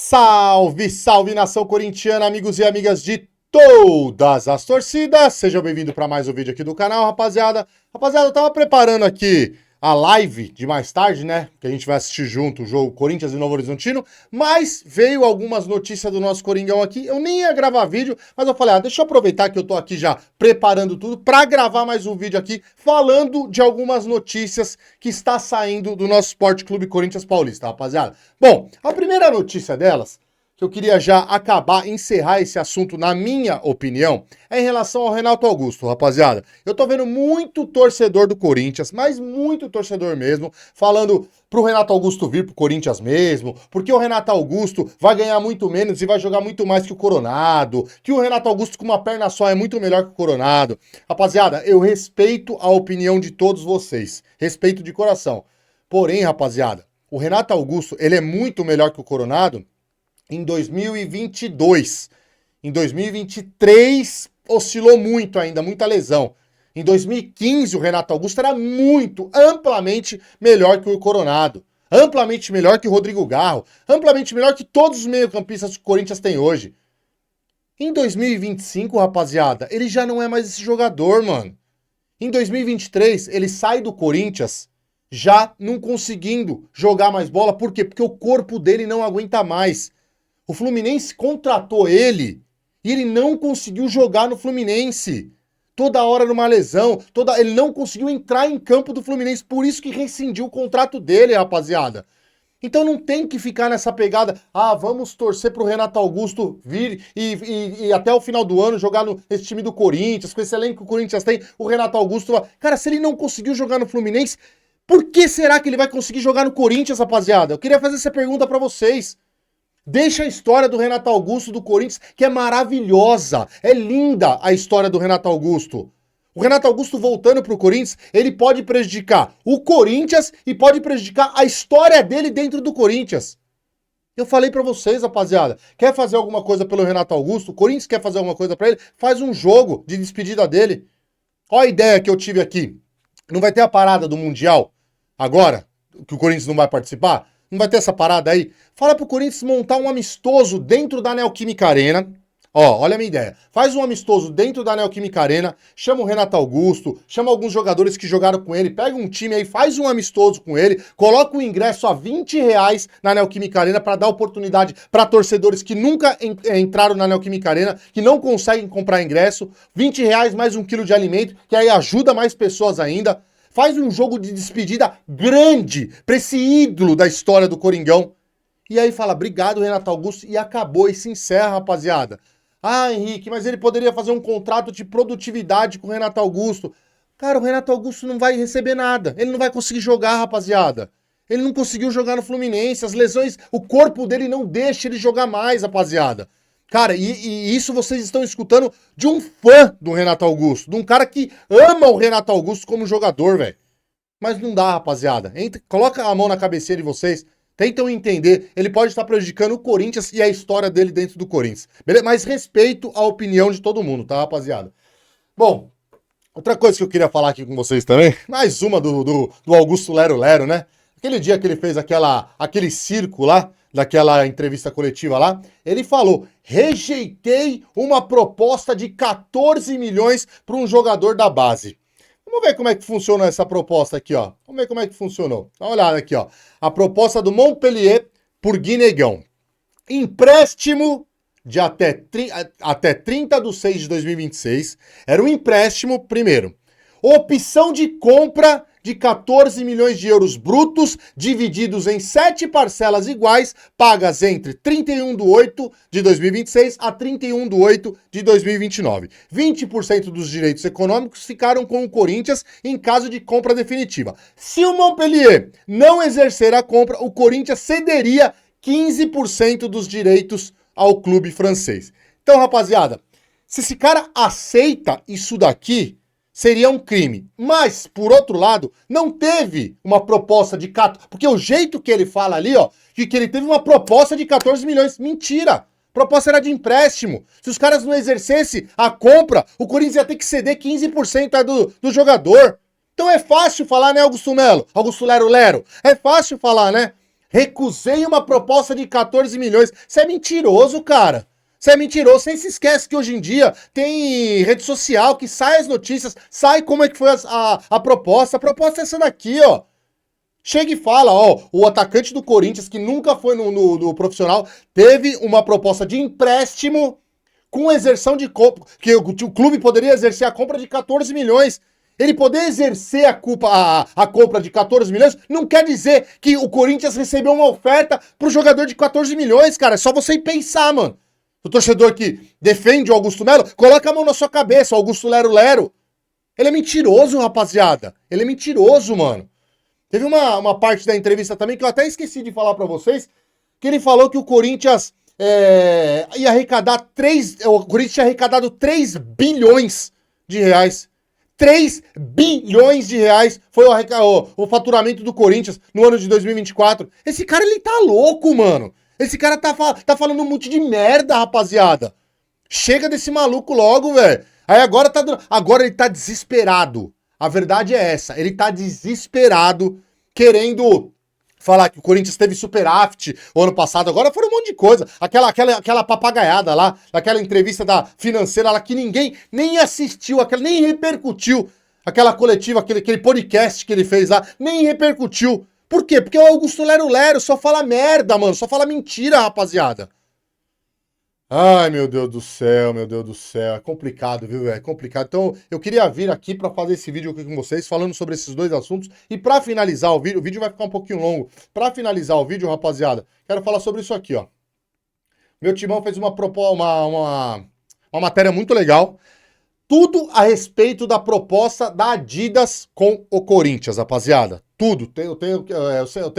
Salve, salve nação corintiana, amigos e amigas de todas as torcidas. Sejam bem-vindos para mais um vídeo aqui do canal, rapaziada. Rapaziada, eu tava preparando aqui a live de mais tarde, né? Que a gente vai assistir junto o jogo Corinthians e Novo Horizontino. Mas veio algumas notícias do nosso Coringão aqui. Eu nem ia gravar vídeo, mas eu falei, deixa eu aproveitar que eu tô aqui já preparando tudo para gravar mais um vídeo aqui, falando de algumas notícias que está saindo do nosso Sport Clube Corinthians Paulista, rapaziada. Bom, a primeira notícia delas, que eu queria já encerrar esse assunto, na minha opinião, é em relação ao Renato Augusto, rapaziada. Eu tô vendo muito torcedor do Corinthians, mas muito torcedor mesmo, falando pro Renato Augusto vir pro Corinthians mesmo, porque o Renato Augusto vai ganhar muito menos e vai jogar muito mais que o Coronado, que o Renato Augusto com uma perna só é muito melhor que o Coronado. Rapaziada, eu respeito a opinião de todos vocês, respeito de coração. Porém, rapaziada, o Renato Augusto, ele é muito melhor que o Coronado em 2022. Em 2023, oscilou muito ainda, muita lesão. Em 2015, o Renato Augusto era amplamente melhor que o Coronado. Amplamente melhor que o Rodrigo Garro. Amplamente melhor que todos os meio-campistas que o Corinthians tem hoje. Em 2025, rapaziada, ele já não é mais esse jogador, mano. Em 2023, ele sai do Corinthians já não conseguindo jogar mais bola. Por quê? Porque o corpo dele não aguenta mais. O Fluminense contratou ele e ele não conseguiu jogar no Fluminense. Toda hora numa lesão, ele não conseguiu entrar em campo do Fluminense, por isso que rescindiu o contrato dele, rapaziada. Então não tem que ficar nessa pegada, vamos torcer pro Renato Augusto vir e até o final do ano jogar nesse time do Corinthians, com esse elenco que o Corinthians tem, o Renato Augusto... Cara, se ele não conseguiu jogar no Fluminense, por que será que ele vai conseguir jogar no Corinthians, rapaziada? Eu queria fazer essa pergunta pra vocês. Deixa a história do Renato Augusto do Corinthians, que é maravilhosa. É linda a história do Renato Augusto. O Renato Augusto voltando pro Corinthians, ele pode prejudicar o Corinthians e pode prejudicar a história dele dentro do Corinthians. Eu falei pra vocês, rapaziada, quer fazer alguma coisa pelo Renato Augusto? O Corinthians quer fazer alguma coisa pra ele? Faz um jogo de despedida dele. Olha a ideia que eu tive aqui. Não vai ter a parada do Mundial agora, que o Corinthians não vai participar? Não vai ter essa parada aí? Fala pro Corinthians montar um amistoso dentro da Neoquímica Arena. Olha a minha ideia. Faz um amistoso dentro da Neoquímica Arena, chama o Renato Augusto, chama alguns jogadores que jogaram com ele, pega um time aí, faz um amistoso com ele, coloca o ingresso a R$20 na Neoquímica Arena para dar oportunidade para torcedores que nunca entraram na Neoquímica Arena, que não conseguem comprar ingresso, R$20 mais 1 quilo de alimento, que aí ajuda mais pessoas ainda. Faz um jogo de despedida grande pra esse ídolo da história do Coringão. E aí fala, obrigado, Renato Augusto, e acabou, e se encerra, rapaziada. Henrique, mas ele poderia fazer um contrato de produtividade com o Renato Augusto. Cara, o Renato Augusto não vai receber nada. Ele não vai conseguir jogar, rapaziada. Ele não conseguiu jogar no Fluminense. As lesões, o corpo dele não deixa ele jogar mais, rapaziada. Cara, e isso vocês estão escutando de um fã do Renato Augusto, de um cara que ama o Renato Augusto como jogador, velho. Mas não dá, rapaziada. Coloca a mão na cabecinha de vocês, tentam entender. Ele pode estar prejudicando o Corinthians e a história dele dentro do Corinthians. Beleza? Mas respeito a opinião de todo mundo, tá, rapaziada? Bom, outra coisa que eu queria falar aqui com vocês também, mais uma do Augusto Lero Lero, né? Aquele dia que ele fez aquele circo lá, daquela entrevista coletiva lá, ele falou, rejeitei uma proposta de 14 milhões para um jogador da base. Vamos ver como é que funciona essa proposta aqui, ó. Vamos ver como é que funcionou. Dá uma olhada aqui, ó. A proposta do Montpellier por Guinegão. Empréstimo de até 30/6/2026. Era um empréstimo, primeiro. Opção de compra de 14 milhões de euros brutos, divididos em 7 parcelas iguais, pagas entre 31/8/2026 a 31/8/2029. 20% dos direitos econômicos ficaram com o Corinthians em caso de compra definitiva. Se o Montpellier não exercer a compra, o Corinthians cederia 15% dos direitos ao clube francês. Então, rapaziada, se esse cara aceita isso daqui, seria um crime. Mas, por outro lado, não teve uma proposta de 14... Porque o jeito que ele fala ali, ó, que ele teve uma proposta de 14 milhões. Mentira! A proposta era de empréstimo. Se os caras não exercessem a compra, o Corinthians ia ter que ceder 15% do jogador. Então é fácil falar, né, Augusto Melo? Augusto Lero Lero. É fácil falar, né? Recusei uma proposta de 14 milhões. Você é mentiroso, cara. Você é mentiroso. Você se esquece que hoje em dia tem rede social que sai as notícias, sai como é que foi a proposta. A proposta é essa daqui, ó. Chega e fala, ó, o atacante do Corinthians, que nunca foi no profissional, teve uma proposta de empréstimo com exerção de compra, que o clube poderia exercer a compra de 14 milhões. Ele poder exercer a compra de 14 milhões não quer dizer que o Corinthians recebeu uma oferta pro jogador de 14 milhões, cara. É só você ir pensar, mano. O torcedor que defende o Augusto Melo, coloca a mão na sua cabeça, o Augusto Lero Lero. Ele é mentiroso, rapaziada. Ele é mentiroso, mano. Teve uma parte da entrevista também que eu até esqueci de falar pra vocês, que ele falou que o Corinthians ia arrecadar o Corinthians tinha arrecadado 3 bilhões de reais. 3 bilhões de reais foi o faturamento do Corinthians no ano de 2024. Esse cara, ele tá louco, mano. Esse cara tá falando um monte de merda, rapaziada. Chega desse maluco logo, velho. Aí agora ele tá desesperado. A verdade é essa. Ele tá desesperado, querendo falar que o Corinthians teve superávit o ano passado. Agora foram um monte de coisa. Aquela papagaiada lá, aquela entrevista da Financeira lá que ninguém nem assistiu, nem repercutiu. Aquela coletiva, aquele podcast que ele fez lá, nem repercutiu. Por quê? Porque o Augusto Lero Lero só fala merda, mano. Só fala mentira, rapaziada. Ai, meu Deus do céu, meu Deus do céu. É complicado, viu, é complicado. Então, eu queria vir aqui para fazer esse vídeo aqui com vocês, falando sobre esses dois assuntos. E para finalizar o vídeo vai ficar um pouquinho longo. Para finalizar o vídeo, rapaziada, quero falar sobre isso aqui, ó. Meu timão fez uma matéria muito legal. Tudo a respeito da proposta da Adidas com o Corinthians, rapaziada. Tudo.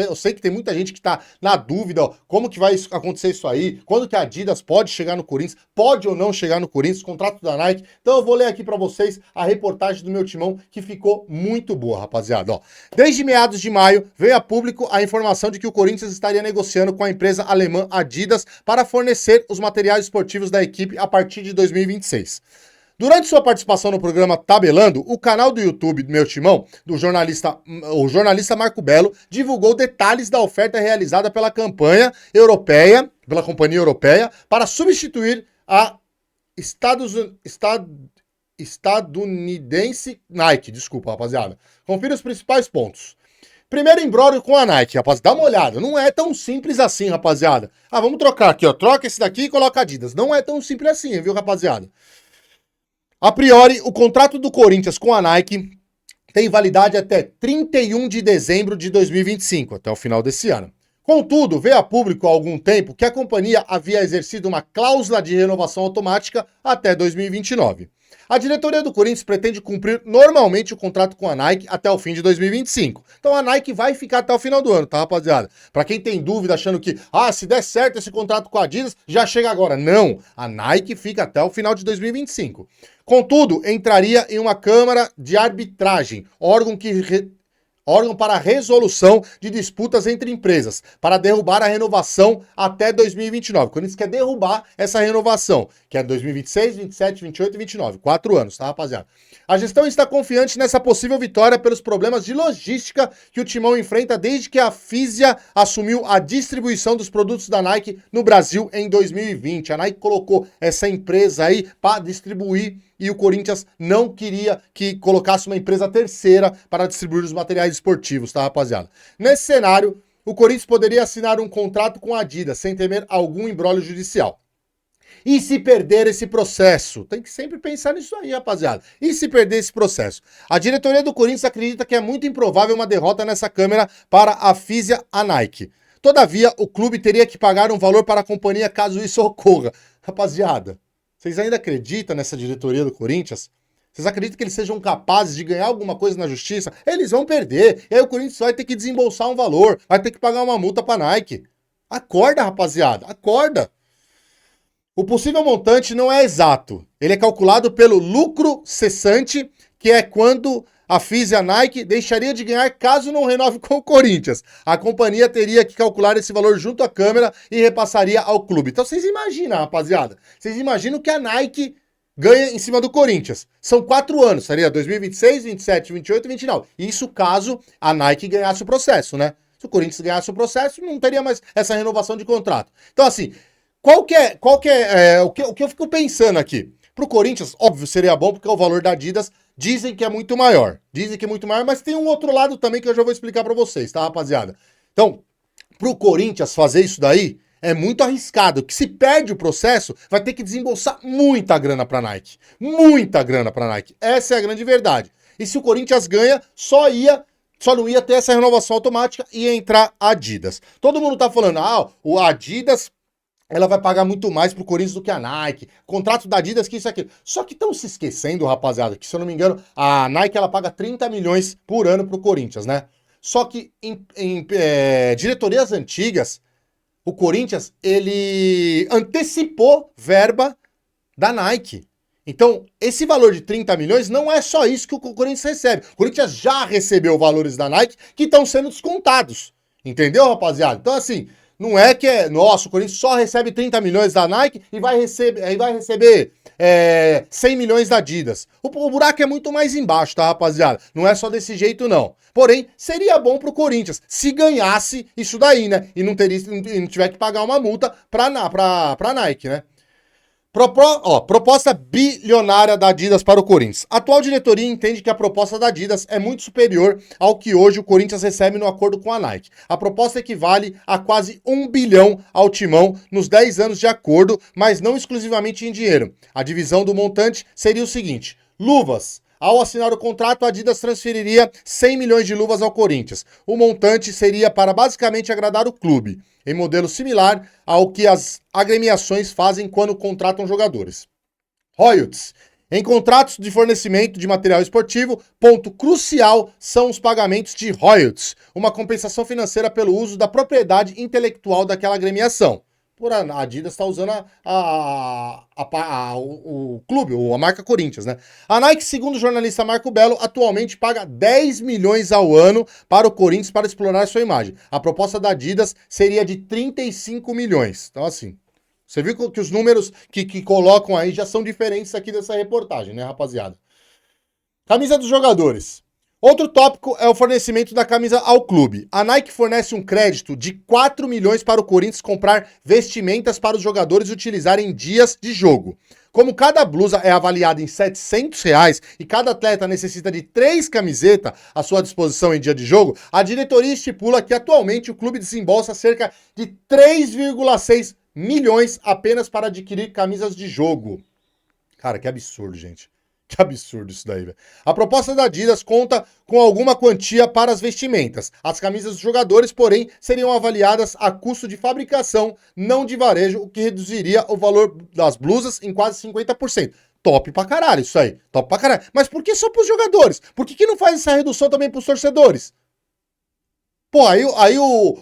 Eu sei que tem muita gente que tá na dúvida, ó, como que vai acontecer isso aí, quando que a Adidas pode chegar no Corinthians, pode ou não chegar no Corinthians, contrato da Nike. Então eu vou ler aqui pra vocês a reportagem do meu timão, que ficou muito boa, rapaziada. Ó, desde meados de maio, veio a público a informação de que o Corinthians estaria negociando com a empresa alemã Adidas para fornecer os materiais esportivos da equipe a partir de 2026. Durante sua participação no programa Tabelando, o canal do YouTube do meu timão, o jornalista Marco Belo, divulgou detalhes da oferta realizada pela companhia europeia, para substituir a estadunidense Nike. Desculpa, rapaziada. Confira os principais pontos. Primeiro imbróglio com a Nike, rapaziada. Dá uma olhada. Não é tão simples assim, rapaziada. Vamos trocar aqui, ó. Troca esse daqui e coloca Adidas. Não é tão simples assim, viu, rapaziada? A priori, o contrato do Corinthians com a Nike tem validade até 31 de dezembro de 2025, até o final desse ano. Contudo, veio a público há algum tempo que a companhia havia exercido uma cláusula de renovação automática até 2029. A diretoria do Corinthians pretende cumprir normalmente o contrato com a Nike até o fim de 2025. Então a Nike vai ficar até o final do ano, tá, rapaziada? Pra quem tem dúvida achando que, se der certo esse contrato com a Adidas, já chega agora. Não, a Nike fica até o final de 2025. Contudo, entraria em uma câmara de arbitragem, órgão para a resolução de disputas entre empresas, para derrubar a renovação até 2029. O Corinthians quer derrubar essa renovação, que é 2026, 27, 28 e 29. 4 anos, tá, rapaziada? A gestão está confiante nessa possível vitória pelos problemas de logística que o Timão enfrenta desde que a Fisia assumiu a distribuição dos produtos da Nike no Brasil em 2020. A Nike colocou essa empresa aí para distribuir e o Corinthians não queria que colocasse uma empresa terceira para distribuir os materiais esportivos, tá, rapaziada? Nesse cenário, o Corinthians poderia assinar um contrato com a Adidas sem temer algum imbróglio judicial. E se perder esse processo? Tem que sempre pensar nisso aí, rapaziada. E se perder esse processo? A diretoria do Corinthians acredita que é muito improvável uma derrota nessa câmara para a Fisia a Nike. Todavia, o clube teria que pagar um valor para a companhia caso isso ocorra. Rapaziada, vocês ainda acreditam nessa diretoria do Corinthians? Vocês acreditam que eles sejam capazes de ganhar alguma coisa na justiça? Eles vão perder. E aí o Corinthians vai ter que desembolsar um valor, vai ter que pagar uma multa para a Nike. Acorda, rapaziada, acorda. O possível montante não é exato. Ele é calculado pelo lucro cessante, que é quando a Fisia e a Nike deixaria de ganhar caso não renove com o Corinthians. A companhia teria que calcular esse valor junto à Câmara e repassaria ao clube. Então vocês imaginam, rapaziada. Vocês imaginam que a Nike ganha em cima do Corinthians. São 4 anos, seria 2026, 27, 28 e 29. Isso caso a Nike ganhasse o processo, né? Se o Corinthians ganhasse o processo, não teria mais essa renovação de contrato. Então, assim, o que eu fico pensando aqui? Pro Corinthians, óbvio, seria bom, porque o valor da Adidas dizem que é muito maior. Dizem que é muito maior, mas tem um outro lado também que eu já vou explicar pra vocês, tá, rapaziada? Então, pro Corinthians fazer isso daí, é muito arriscado, que se perde o processo, vai ter que desembolsar muita grana pra Nike. Muita grana pra Nike. Essa é a grande verdade. E se o Corinthians ganha, só não ia ter essa renovação automática e ia entrar a Adidas. Todo mundo tá falando, o Adidas, ela vai pagar muito mais pro Corinthians do que a Nike. Contrato da Adidas, que isso e aquilo. Só que estão se esquecendo, rapaziada, que se eu não me engano, a Nike, ela paga 30 milhões por ano pro Corinthians, né? Só que em diretorias antigas, o Corinthians, ele antecipou verba da Nike. Então, esse valor de 30 milhões não é só isso que o Corinthians recebe. O Corinthians já recebeu valores da Nike que estão sendo descontados. Entendeu, rapaziada? Então, assim, não é que nossa, o Corinthians só recebe 30 milhões da Nike e vai receber 100 milhões da Adidas. O buraco é muito mais embaixo, tá, rapaziada? Não é só desse jeito, não. Porém, seria bom pro Corinthians se ganhasse isso daí, né? E não tiver que pagar uma multa pra Nike, né? Proposta bilionária da Adidas para o Corinthians. A atual diretoria entende que a proposta da Adidas é muito superior ao que hoje o Corinthians recebe no acordo com a Nike. A proposta equivale a quase 1 bilhão ao timão nos 10 anos de acordo, mas não exclusivamente em dinheiro. A divisão do montante seria o seguinte: luvas. Ao assinar o contrato, a Adidas transferiria 100 milhões de luvas ao Corinthians. O montante seria para basicamente agradar o clube, em modelo similar ao que as agremiações fazem quando contratam jogadores. Royalties. Em contratos de fornecimento de material esportivo, ponto crucial são os pagamentos de royalties, uma compensação financeira pelo uso da propriedade intelectual daquela agremiação. Por a Adidas está usando o clube, a marca Corinthians, né? A Nike, segundo o jornalista Marco Belo, atualmente paga 10 milhões ao ano para o Corinthians para explorar sua imagem. A proposta da Adidas seria de 35 milhões. Então, assim, você viu que os números que colocam aí já são diferentes aqui dessa reportagem, né, rapaziada? Camisa dos jogadores. Outro tópico é o fornecimento da camisa ao clube. A Nike fornece um crédito de 4 milhões para o Corinthians comprar vestimentas para os jogadores utilizarem em dias de jogo. Como cada blusa é avaliada em R$ 700 e cada atleta necessita de 3 camisetas à sua disposição em dia de jogo, a diretoria estipula que atualmente o clube desembolsa cerca de 3,6 milhões apenas para adquirir camisas de jogo. Cara, que absurdo, gente. Que absurdo isso daí, velho. A proposta da Adidas conta com alguma quantia para as vestimentas. As camisas dos jogadores, porém, seriam avaliadas a custo de fabricação, não de varejo, o que reduziria o valor das blusas em quase 50%. Top pra caralho isso aí. Top pra caralho. Mas por que só pros jogadores? Por que não faz essa redução também pros torcedores? Pô, aí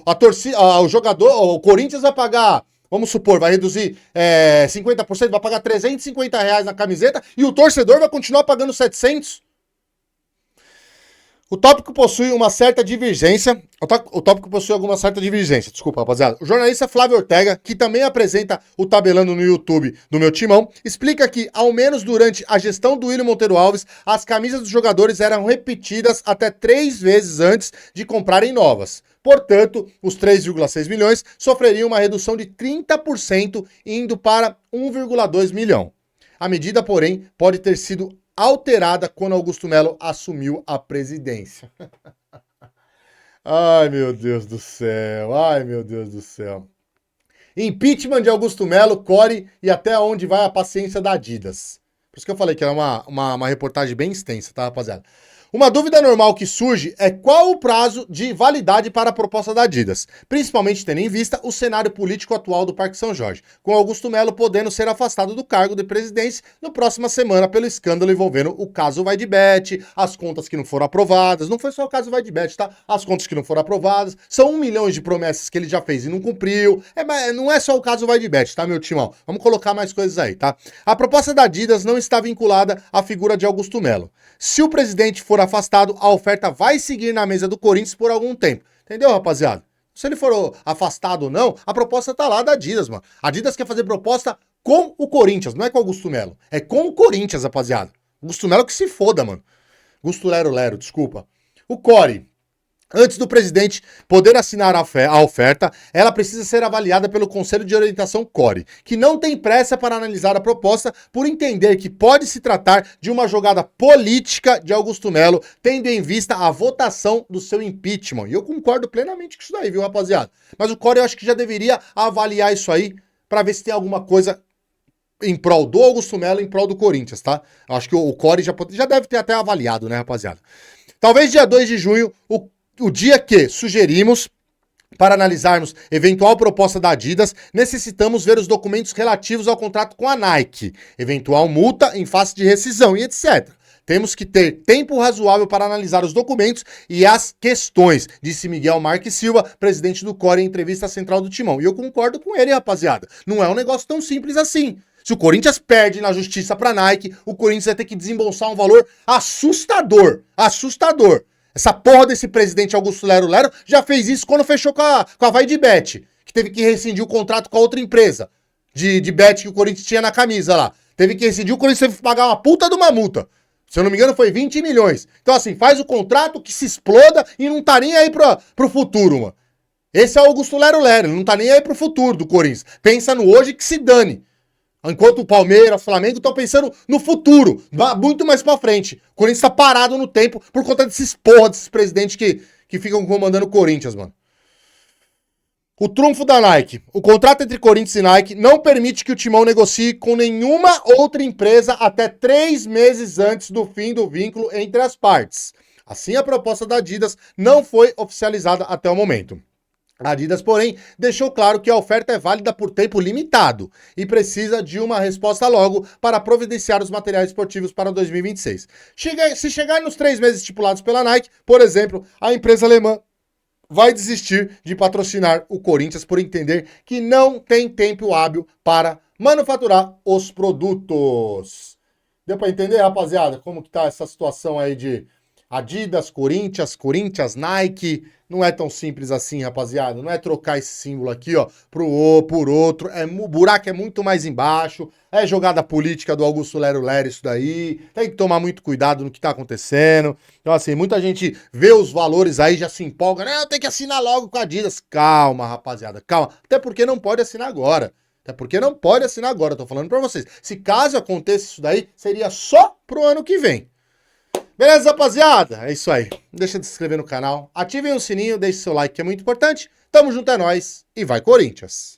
a torcida, o jogador, o Corinthians vai pagar... Vamos supor, vai reduzir 50%, vai pagar R$ 350 na camiseta e o torcedor vai continuar pagando 700. O tópico possui uma certa divergência. O tópico possui alguma certa divergência, desculpa, rapaziada. O jornalista Flávio Ortega, que também apresenta o Tabelando no YouTube do meu timão, explica que, ao menos durante a gestão do Willian Monteiro Alves, as camisas dos jogadores eram repetidas até 3 vezes antes de comprarem novas. Portanto, os 3,6 milhões sofreriam uma redução de 30%, indo para 1,2 milhão. A medida, porém, pode ter sido alterada quando Augusto Melo assumiu a presidência. Ai, meu Deus do céu. Ai, meu Deus do céu. Impeachment de Augusto Melo, Core e até onde vai a paciência da Adidas. Por isso que eu falei que era uma reportagem bem extensa, tá, rapaziada? Uma dúvida normal que surge é qual o prazo de validade para a proposta da Adidas, principalmente tendo em vista o cenário político atual do Parque São Jorge, com Augusto Melo podendo ser afastado do cargo de presidência na próxima semana pelo escândalo envolvendo o caso Vai de Bet, as contas que não foram aprovadas, não foi só o caso Vai de Bet, tá? As contas que não foram aprovadas, são 1 milhão de promessas que ele já fez e não cumpriu, não é só o caso Vai de Bet, tá, meu timão? Vamos colocar mais coisas aí, tá? A proposta da Adidas não está vinculada à figura de Augusto Melo. Se o presidente for afastado, a oferta vai seguir na mesa do Corinthians por algum tempo. Entendeu, rapaziada? Se ele for afastado ou não, a proposta tá lá da Adidas, mano. A Adidas quer fazer proposta com o Corinthians, não é com o Augusto Melo. É com o Corinthians, rapaziada. Augusto Melo que se foda, mano. Augusto Lero, desculpa. O Core. Antes do presidente poder assinar a oferta, ela precisa ser avaliada pelo Conselho de Orientação CORE, que não tem pressa para analisar a proposta por entender que pode se tratar de uma jogada política de Augusto Melo, tendo em vista a votação do seu impeachment. E eu concordo plenamente com isso daí, viu, rapaziada? Mas o CORE eu acho que já deveria avaliar isso aí para ver se tem alguma coisa em prol do Augusto Melo, em prol do Corinthians, tá? Eu acho que o CORE já deve ter até avaliado, né, rapaziada? Talvez dia 2 de junho, o dia que sugerimos para analisarmos eventual proposta da Adidas, necessitamos ver os documentos relativos ao contrato com a Nike, eventual multa em face de rescisão e etc. Temos que ter tempo razoável para analisar os documentos e as questões, disse Miguel Marques Silva, presidente do CORE, em entrevista à Central do Timão. E eu concordo com ele, rapaziada. Não é um negócio tão simples assim. Se o Corinthians perde na justiça para a Nike, o Corinthians vai ter que desembolsar um valor assustador. Assustador. Essa porra desse presidente Augusto Lero Lero já fez isso quando fechou com a Vai de Bet, que teve que rescindir o contrato com a outra empresa de bet que o Corinthians tinha na camisa lá. Teve que rescindir, o Corinthians teve que pagar uma puta de uma multa. Se eu não me engano, foi 20 milhões. Então, assim, faz o contrato que se exploda e não tá nem aí pro futuro, mano. Esse é o Augusto Lero Lero, ele não tá nem aí pro futuro do Corinthians. Pensa no hoje que se dane. Enquanto o Palmeiras, o Flamengo estão pensando no futuro, muito mais pra frente. O Corinthians tá parado no tempo por conta desses porra, desses presidentes que ficam comandando o Corinthians, mano. O trunfo da Nike. O contrato entre Corinthians e Nike não permite que o Timão negocie com nenhuma outra empresa até 3 meses antes do fim do vínculo entre as partes. Assim, a proposta da Adidas não foi oficializada até o momento. A Adidas, porém, deixou claro que a oferta é válida por tempo limitado e precisa de uma resposta logo para providenciar os materiais esportivos para 2026. Se chegar nos 3 meses estipulados pela Nike, por exemplo, a empresa alemã vai desistir de patrocinar o Corinthians por entender que não tem tempo hábil para manufaturar os produtos. Deu para entender, rapaziada, como que tá essa situação aí de Adidas, Corinthians, Nike? Não é tão simples assim, rapaziada. Não é trocar esse símbolo aqui, ó, por outro. O buraco é muito mais embaixo. É jogada política do Augusto Lero Lero isso daí. Tem que tomar muito cuidado no que tá acontecendo. Então, assim, muita gente vê os valores aí, já se empolga. Não, tem que assinar logo com a Adidas. Calma, rapaziada, calma. Até porque não pode assinar agora. Tô falando pra vocês. Se caso aconteça isso daí, seria só pro ano que vem. Beleza, rapaziada? É isso aí. Não deixa de se inscrever no canal, ativem o sininho, deixe seu like que é muito importante. Tamo junto, é nóis e vai Corinthians!